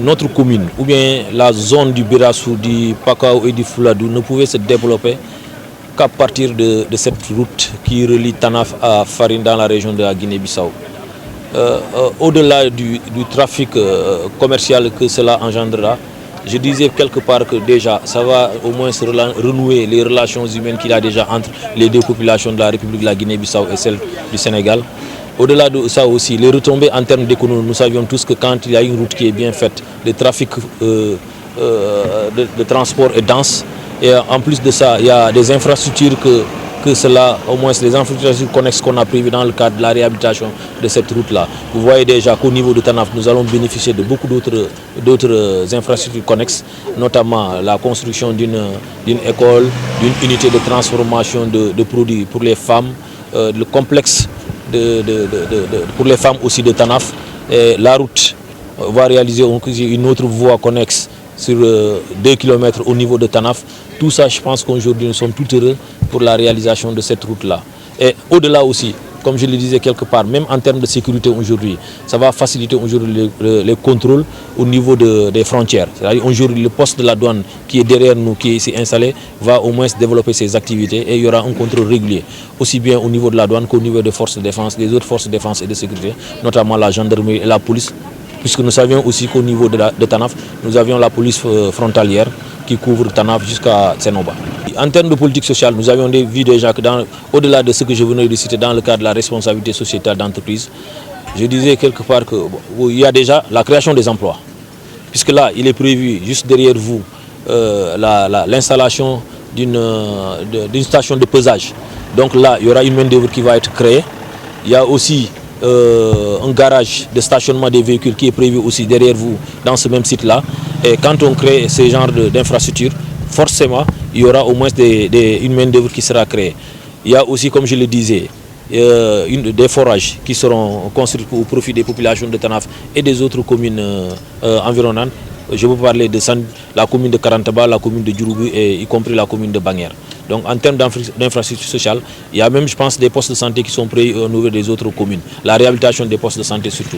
notre commune, ou bien la zone du Birassou, du Pakao et du Fouladou ne pouvait se développer qu'à partir de cette route qui relie Tanaf à Farine dans la région de la Guinée-Bissau. Au-delà du trafic commercial que cela engendrera, je disais quelque part que déjà ça va au moins renouer les relations humaines qu'il y a déjà entre les deux populations de la République de la Guinée-Bissau et celle du Sénégal. Au-delà de ça aussi, les retombées en termes d'économie, nous savions tous que quand il y a une route qui est bien faite, le trafic de transport est dense. Et en plus de ça, il y a des infrastructures que cela, au moins les infrastructures connexes qu'on a prévues dans le cadre de la réhabilitation de cette route-là. Vous voyez déjà qu'au niveau de Tanaf, nous allons bénéficier de beaucoup d'autres infrastructures connexes, notamment la construction d'une école, d'une unité de transformation de produits pour les femmes, le complexe pour les femmes aussi de Tanaf. Et la route va réaliser une autre voie connexe sur 2 km au niveau de Tanaf. Tout ça, je pense qu'aujourd'hui, nous sommes tout heureux pour la réalisation de cette route-là. Et au-delà aussi, comme je le disais quelque part, même en termes de sécurité aujourd'hui, ça va faciliter aujourd'hui les contrôles au niveau des frontières. C'est-à-dire aujourd'hui, le poste de la douane qui est derrière nous, qui est ici installé, va au moins développer ses activités et il y aura un contrôle régulier, aussi bien au niveau de la douane qu'au niveau des forces de défense, des autres forces de défense et de sécurité, notamment la gendarmerie et la police, puisque nous savions aussi qu'au niveau de Tanaf, nous avions la police frontalière qui couvre Tanaf jusqu'à Tsenoba. En termes de politique sociale, nous avions vu déjà que au-delà de ce que je venais de citer dans le cadre de la responsabilité sociétale d'entreprise, je disais quelque part qu'il y a déjà la création des emplois. Puisque là, il est prévu juste derrière vous l'installation d'une station de pesage. Donc là, il y aura une main-d'œuvre qui va être créée. Il y a aussi un garage de stationnement des véhicules qui est prévu aussi derrière vous dans ce même site-là. Et quand on crée ce genre d'infrastructure, forcément, il y aura au moins une main-d'œuvre qui sera créée. Il y a aussi, comme je le disais, des forages qui seront construits au profit des populations de Tanaf et des autres communes environnantes. Je veux parler de la commune de Karantaba, la commune de Djurugu et y compris la commune de Banger. Donc en termes d'infrastructure sociale, il y a même, je pense, des postes de santé qui sont prévus au niveau des autres communes. La réhabilitation des postes de santé surtout.